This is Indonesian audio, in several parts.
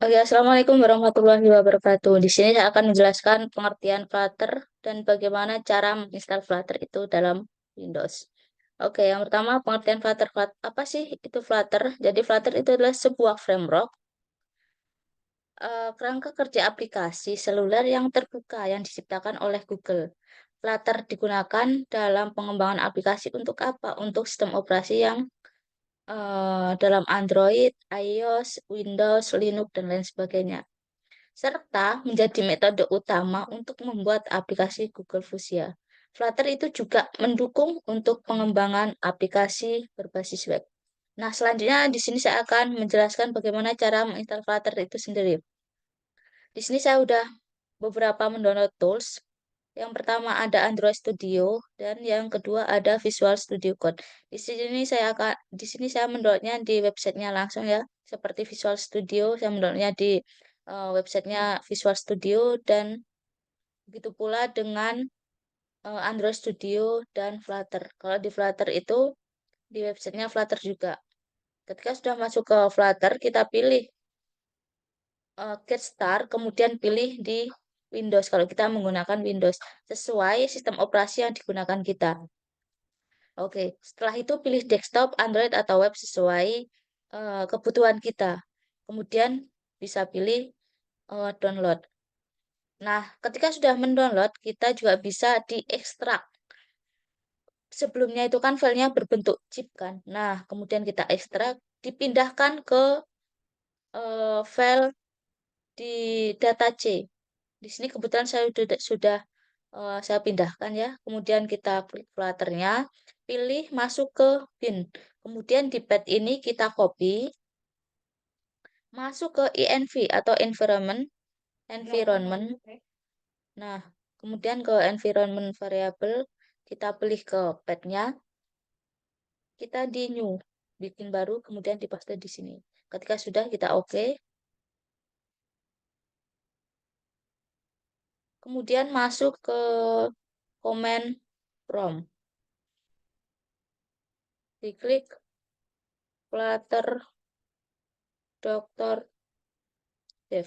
Oke, Assalamualaikum warahmatullahi wabarakatuh. Di sini saya akan menjelaskan pengertian Flutter dan bagaimana cara menginstal Flutter itu dalam Windows. Oke, yang pertama pengertian Flutter. Apa sih itu Flutter? Jadi Flutter itu adalah sebuah framework kerangka kerja aplikasi seluler yang terbuka yang diciptakan oleh Google. Flutter digunakan dalam pengembangan aplikasi untuk apa? Untuk sistem operasi yang dalam Android, iOS, Windows, Linux, dan lain sebagainya serta menjadi metode utama untuk membuat aplikasi Google Fuchsia. Flutter itu juga mendukung untuk pengembangan aplikasi berbasis web. Nah, selanjutnya di sini saya akan menjelaskan bagaimana cara menginstal Flutter itu sendiri. Di sini saya udah beberapa mendownload tools. Yang pertama ada Android Studio dan yang kedua ada Visual Studio Code. Di sini saya mendownloadnya di websitenya langsung ya, seperti Visual Studio. Saya mendownloadnya di websitenya Visual Studio dan begitu pula dengan Android Studio dan Flutter. Kalau di Flutter itu di websitenya Flutter juga. Ketika sudah masuk ke Flutter, kita pilih Get Start, kemudian pilih di Windows kalau kita menggunakan Windows sesuai sistem operasi yang digunakan kita. Oke, setelah itu pilih desktop, Android atau web sesuai kebutuhan kita. Kemudian bisa pilih download. Nah, ketika sudah mendownload, kita juga bisa diekstrak. Sebelumnya itu kan filenya berbentuk zip kan. Nah, kemudian kita ekstrak, dipindahkan ke file di data C. Di sini kebetulan saya sudah saya pindahkan ya. Kemudian kita klik Flutter-nya, pilih masuk ke bin. Kemudian di pad ini kita copy, masuk ke env atau environment. Nah, kemudian ke environment variable, kita pilih ke pad-nya, kita di new, bikin baru, kemudian dipaste di sini. Ketika sudah kita oke, kemudian masuk ke command prompt, diklik Flutter Dr. Dev.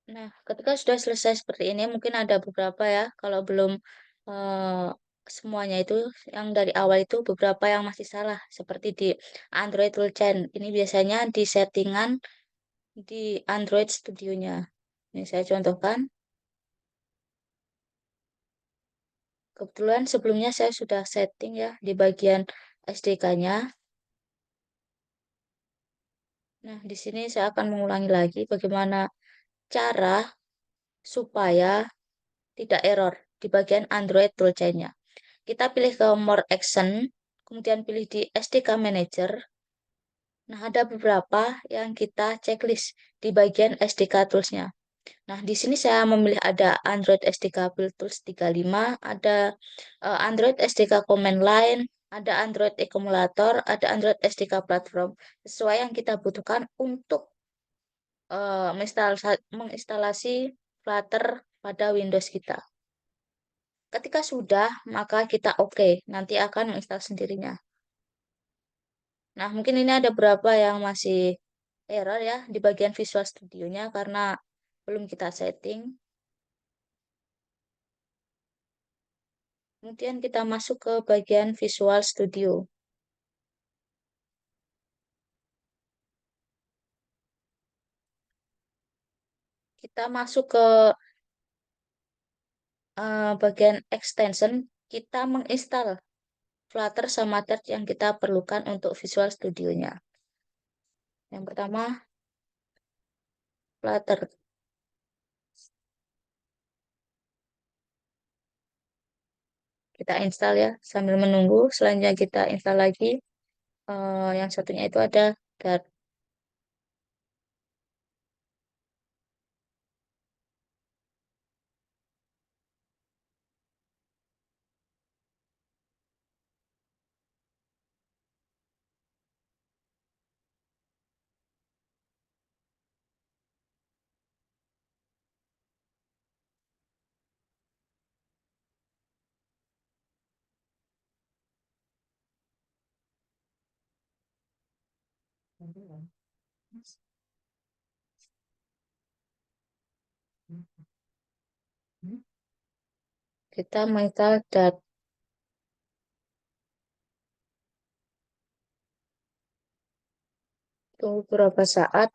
Nah, ketika sudah selesai seperti ini, mungkin ada beberapa ya, kalau belum eh, semuanya itu, yang dari awal itu beberapa yang masih salah, seperti di Android Toolchain. Ini biasanya di settingan di Android Studio-nya. Ini saya contohkan. Kebetulan sebelumnya saya sudah setting ya di bagian SDK-nya. Nah, di sini saya akan mengulangi lagi bagaimana cara supaya tidak error di bagian Android toolchain-nya. Kita pilih ke More Action, kemudian pilih di SDK Manager. Nah, ada beberapa yang kita checklist di bagian SDK Tools-nya. Nah, di sini saya memilih ada Android SDK Build Tools 35, ada Android SDK Command Line, ada Android Accumulator, ada Android SDK Platform. Sesuai yang kita butuhkan untuk menginstalasi Flutter pada Windows kita. Ketika sudah, maka kita oke, nanti akan menginstal sendirinya. Nah, mungkin ini ada beberapa yang masih error ya di bagian Visual Studio-nya karena belum kita setting. Kemudian kita masuk ke bagian Visual Studio. Kita masuk ke bagian extension, kita menginstal Flutter sama Dart yang kita perlukan untuk Visual Studio-nya. Yang pertama, Flutter. Kita install ya, sambil menunggu. Selanjutnya kita install lagi. Yang satunya itu ada Dart. Kita menginstal Dart. Tunggu beberapa saat.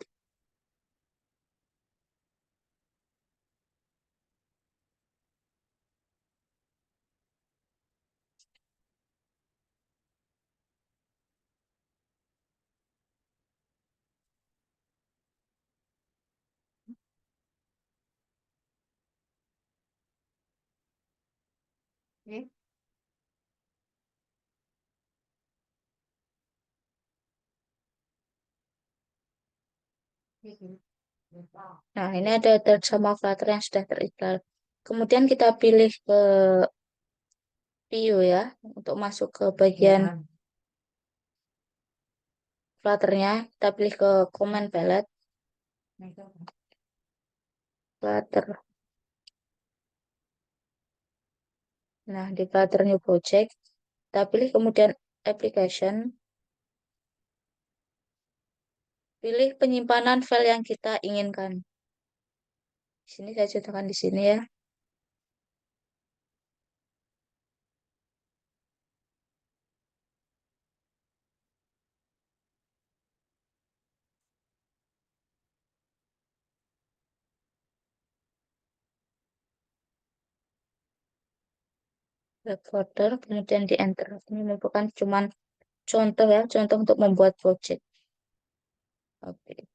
Nah, ini ada Dart sama Flutter yang sudah terinstall. Kemudian kita pilih ke view ya, untuk masuk ke bagian Flutter-nya. Kita pilih ke Command Palette, Flutter. Nah, di Flutter New Project, kita pilih kemudian Application. Pilih penyimpanan file yang kita inginkan. Di sini saya contohkan di sini ya. Web folder, kemudian di enter. Ini merupakan cuman contoh ya, contoh untuk membuat project. Oke.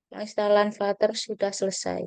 Penginstalan Flutter sudah selesai.